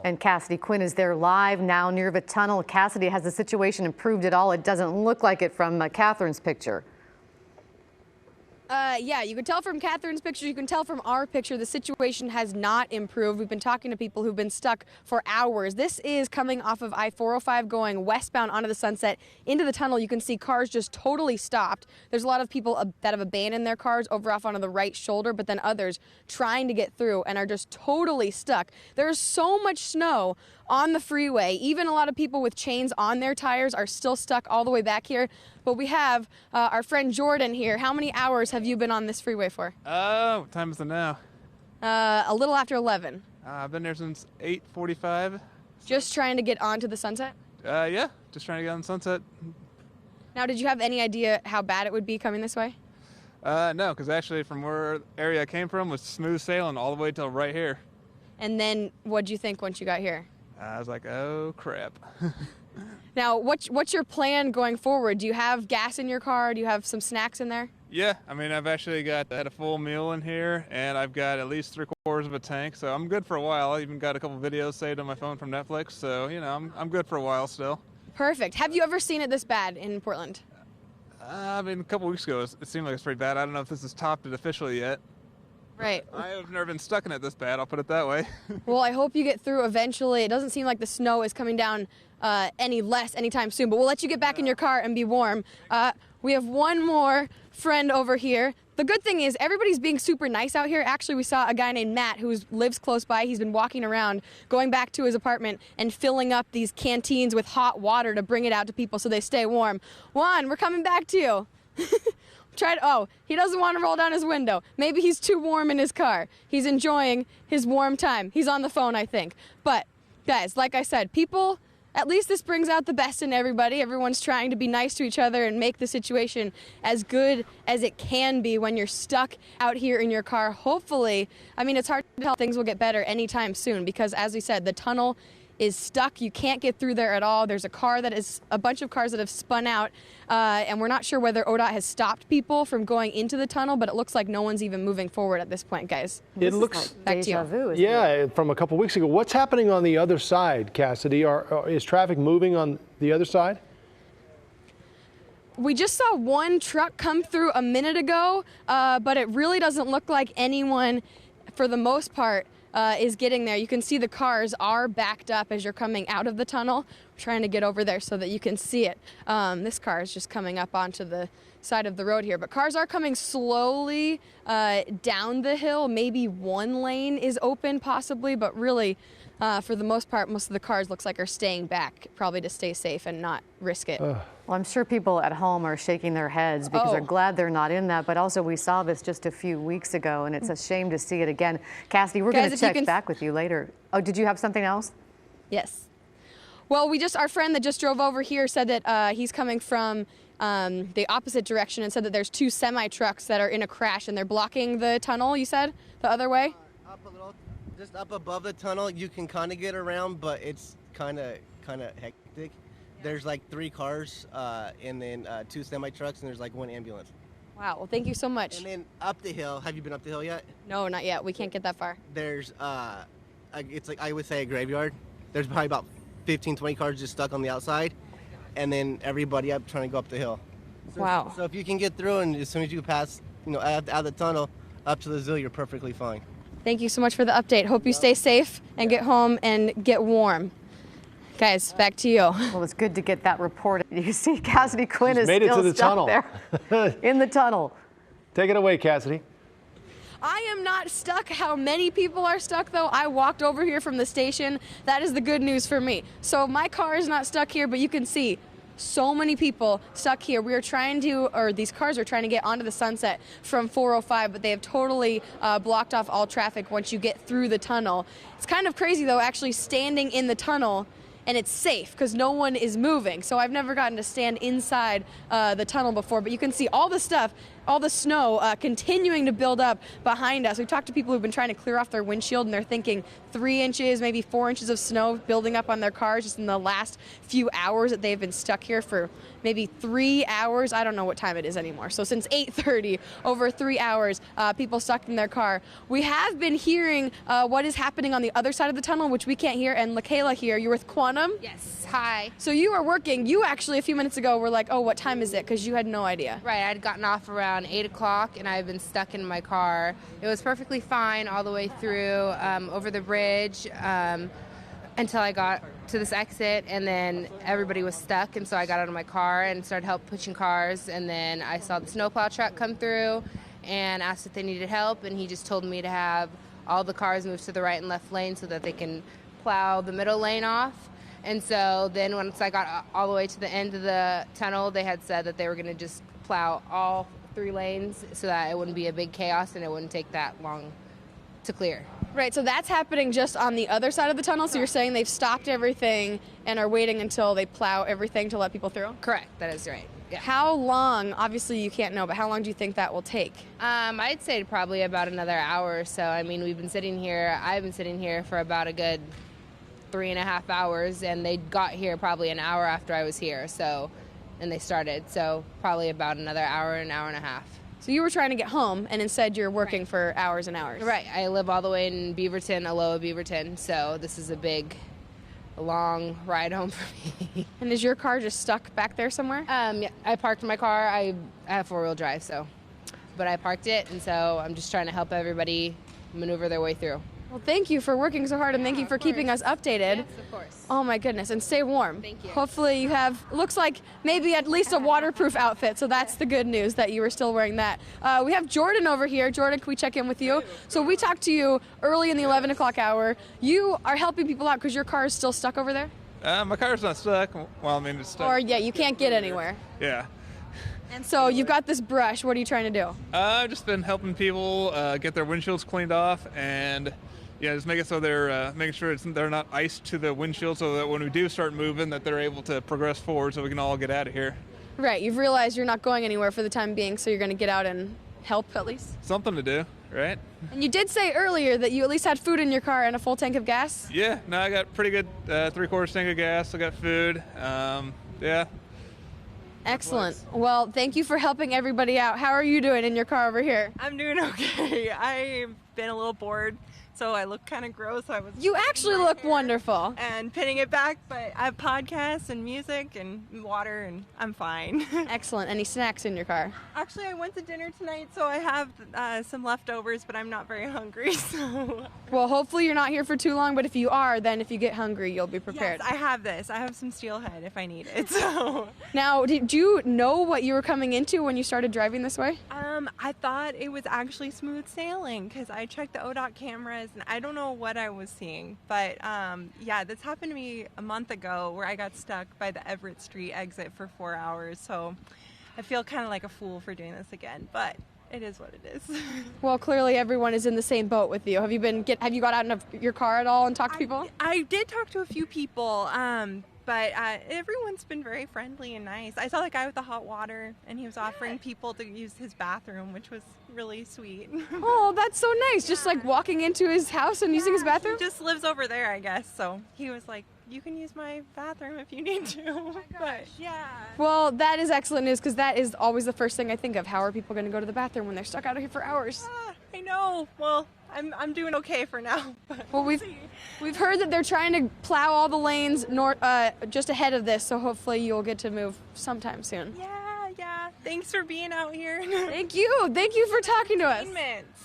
And Cassidy Quinn is there live now near the tunnel. Cassidy, has the situation improved at all? It doesn't look like it from Catherine's picture. Yeah, you can tell from Catherine's picture, you can tell from our picture, the situation has not improved. We've been talking to people who've been stuck for hours. This is coming off of I-405 going westbound onto the Sunset into the tunnel. You can see cars just totally stopped. There's a lot of people that have abandoned their cars over off onto the right shoulder, but then others trying to get through and are just totally stuck. There's so much snow on the freeway. Even a lot of people with chains on their tires are still stuck all the way back here. But we have our friend Jordan here. How many hours have you been on this freeway for? What time is it now? A little after 11. I've been there since 8:45. Just trying to get onto the Sunset? Yeah, just trying to get on Sunset. Now, did you have any idea how bad it would be coming this way? No, because actually from where area I came from was smooth sailing all the way till right here. And then what'd you think once you got here? I was like, oh, crap. Now, what's your plan going forward? Do you have gas in your car? Do you have some snacks in there? Yeah, I mean, I've actually had a full meal in here, and I've got at least 3/4 of a tank, so I'm good for a while. I even got a couple videos saved on my phone from Netflix, so, you know, I'm good for a while still. Perfect. Have you ever seen it this bad in Portland? I mean, a couple weeks ago, it seemed like it's pretty bad. I don't know if this has topped it officially yet. Right. I've never been stuck in it this bad, I'll put it that way. Well, I hope you get through eventually. It doesn't seem like the snow is coming down any less anytime soon, but we'll let you get back in your car and be warm. We have one more friend over here. The good thing is everybody's being super nice out here. Actually, we saw a guy named Matt who lives close by. He's been walking around, going back to his apartment and filling up these canteens with hot water to bring it out to people so they stay warm. Juan, we're coming back to you. Oh, he doesn't want to roll down his window. Maybe he's too warm in his car. He's enjoying his warm time. He's on the phone, I think. But, guys, like I said, people, at least this brings out the best in everybody. Everyone's trying to be nice to each other and make the situation as good as it can be when you're stuck out here in your car. Hopefully, I mean, it's hard to tell things will get better anytime soon because, as we said, the tunnel is stuck. You can't get through there at all. There's a bunch of cars that have spun out, and we're not sure whether ODOT has stopped people from going into the tunnel, but it looks like no one's even moving forward at this point, guys. It looks back to you. Yeah, from a couple weeks ago. What's happening on the other side, Cassidy? Is traffic moving on the other side? We just saw one truck come through a minute ago, but it really doesn't look like anyone, for the most part, is getting there. You can see the cars are backed up as you're coming out of the tunnel. We're trying to get over there so that you can see it. This car is just coming up onto the side of the road here, but cars are coming slowly down the hill. Maybe one lane is open possibly, but really for the most part, most of the cars looks like are staying back, probably to stay safe and not risk it. Well, I'm sure people at home are shaking their heads because they're glad they're not in that. But also, we saw this just a few weeks ago, and it's a shame to see it again. Cassidy, we're going to check back with you later. Oh, did you have something else? Yes. Well, our friend that just drove over here said that he's coming from the opposite direction and said that there's two semi-trucks that are in a crash and they're blocking the tunnel, you said, the other way? Up a little, just up above the tunnel, you can kind of get around, but it's kind of hectic. There's like 3 cars and then 2 semi-trucks and there's like 1 ambulance. Wow, well, thank you so much. And then up the hill, have you been up the hill yet? No, not yet. We can't get that far. There's, it's like I would say a graveyard. There's probably about 15, 20 cars just stuck on the outside and then everybody up trying to go up the hill. So, wow. So if you can get through and as soon as you pass, out of the tunnel up to the zoo, you're perfectly fine. Thank you so much for the update. Hope you stay safe and get home and get warm. Guys, back to you. Well, it's good to get that report. You see Cassidy Quinn is made it to still the stuck tunnel. there in the tunnel. Take it away, Cassidy. I am not stuck. How many people are stuck, though? I walked over here from the station. That is the good news for me. So my car is not stuck here, but you can see so many people stuck here. We are trying to, or these cars are trying to get onto the Sunset from 405, but they have totally blocked off all traffic once you get through the tunnel. It's kind of crazy, though, actually standing in the tunnel, and it's safe because no one is moving. So I've never gotten to stand inside the tunnel before, but you can see all the stuff all the snow continuing to build up behind us. We've talked to people who've been trying to clear off their windshield, and they're thinking 3 inches, maybe 4 inches of snow building up on their cars just in the last few hours that they've been stuck here for maybe 3 hours. I don't know what time it is anymore. So since 8:30, over 3 hours, people stuck in their car. We have been hearing what is happening on the other side of the tunnel, which we can't hear. And LaKayla here, you're with Quantum? Yes. Hi. So you are working. You actually a few minutes ago were like, oh, what time is it? Because you had no idea. Right. I'd gotten off around 8 o'clock, and I've been stuck in my car. It was perfectly fine all the way through over the bridge until I got to this exit, and then everybody was stuck, and so I got out of my car and started pushing cars, and then I saw the snowplow truck come through and asked if they needed help, and he just told me to have all the cars move to the right and left lane so that they can plow the middle lane off. And so then once I got all the way to the end of the tunnel, they had said that they were going to just plow all 3 lanes so that it wouldn't be a big chaos and it wouldn't take that long to clear. Right, so that's happening just on the other side of the tunnel, so you're saying they've stopped everything and are waiting until they plow everything to let people through? Correct, that is right. Yeah. How long, obviously you can't know, but how long do you think that will take? I'd say probably about another hour or so. I mean, I've been sitting here for about a good 3.5 hours, and they got here probably an hour after I was here, and they started, so probably about another hour, an hour and a half. So you were trying to get home, and instead you're working for hours and hours. Right. I live all the way in Beaverton, Aloha Beaverton, so this is a long ride home for me. And is your car just stuck back there somewhere? Yeah, I parked my car. I have 4-wheel drive, but I parked it, and so I'm just trying to help everybody maneuver their way through. Well, thank you for working so hard, and thank you for keeping us updated. Yes, of course. Oh my goodness, and stay warm. Thank you. Hopefully you have, looks like maybe at least a waterproof outfit, so that's the good news that you were still wearing that. We have Jordan over here. Jordan, can we check in with you? So we talked to you early in the 11 o'clock hour. You are helping people out because your car is still stuck over there? My car's not stuck. Well, I mean, it's stuck. Or yeah, you can't get anywhere. Yeah. And so you've got this brush. What are you trying to do? I've just been helping people get their windshields cleaned off, and yeah, just make it so they're making sure they're not iced to the windshield, so that when we do start moving, that they're able to progress forward, so we can all get out of here. Right. You've realized you're not going anywhere for the time being, so you're going to get out and help at least. Something to do, right? And you did say earlier that you at least had food in your car and a full tank of gas. Yeah. No, I got pretty good 3/4 tank of gas. I got food. Yeah. Excellent. Well, thank you for helping everybody out. How are you doing in your car over here? I'm doing okay. I've been a little bored, so I look kind of gross. You actually look wonderful. And pinning it back, but I have podcasts and music and water, and I'm fine. Excellent. Any snacks in your car? Actually, I went to dinner tonight, so I have some leftovers, but I'm not very hungry. So. Well, hopefully you're not here for too long, but if you are, then if you get hungry, you'll be prepared. Yes, I have this. I have some steelhead if I need it. So. Now, did you know what you were coming into when you started driving this way? I thought it was actually smooth sailing because I checked the ODOT cameras and I don't know what I was seeing. But yeah, this happened to me a month ago where I got stuck by the Everett Street exit for 4 hours. So I feel kind of like a fool for doing this again, but it is what it is. Well, clearly everyone is in the same boat with you. Have you got out of your car at all and talked to people? I did talk to a few people. But everyone's been very friendly and nice. I saw the guy with the hot water, and he was offering people to use his bathroom, which was really sweet. Oh, that's so nice. Just like walking into his house and using his bathroom? He just lives over there, I guess. So he was like, you can use my bathroom if you need to. Oh my gosh. But, yeah. Well, that is excellent news because that is always the first thing I think of. How are people going to go to the bathroom when they're stuck out here for hours? I know. Well, I'm doing okay for now. Well, we've heard that they're trying to plow all the lanes just ahead of this, so hopefully you'll get to move sometime soon. Yeah. Thanks for being out here. Thank you for talking to us.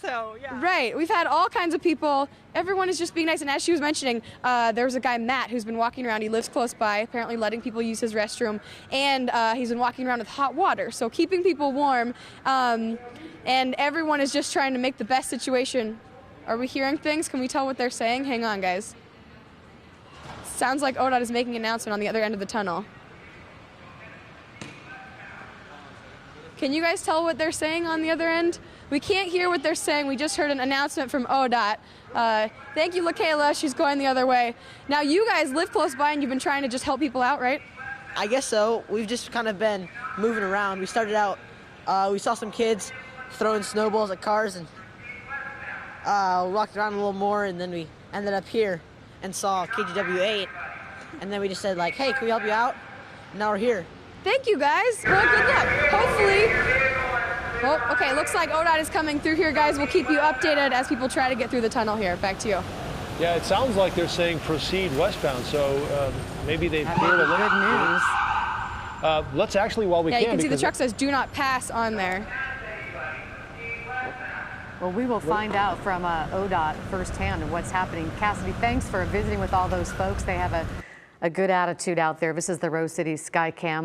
So yeah. Right, we've had all kinds of people. Everyone is just being nice, and as she was mentioning, there was a guy, Matt, who's been walking around. He lives close by, apparently letting people use his restroom, and he's been walking around with hot water, so keeping people warm, and everyone is just trying to make the best situation. Are we hearing things? Can we tell what they're saying? Hang on, guys. Sounds like ODOT is making an announcement on the other end of the tunnel. Can you guys tell what they're saying on the other end? We can't hear what they're saying. We just heard an announcement from ODOT. Thank you, LaKayla. She's going the other way. Now, you guys live close by, and you've been trying to just help people out, right? I guess so. We've just kind of been moving around. We started out We saw some kids throwing snowballs at cars, and we walked around a little more, and then we ended up here and saw KGW 8, and then we just said, like, hey, can we help you out? And now we're here. Thank you, guys. Well, good luck. Hopefully. Oh, okay, looks like ODOT is coming through here, guys. We'll keep you updated as people try to get through the tunnel here. Back to you. Yeah, it sounds like they're saying proceed westbound, so maybe they've cleared a good news. Let's actually, while we can. Yeah, you can see the because truck says do not pass on there. Well, we will find out from ODOT firsthand what's happening. Cassidy, thanks for visiting with all those folks. They have a good attitude out there. This is the Rose City Skycam.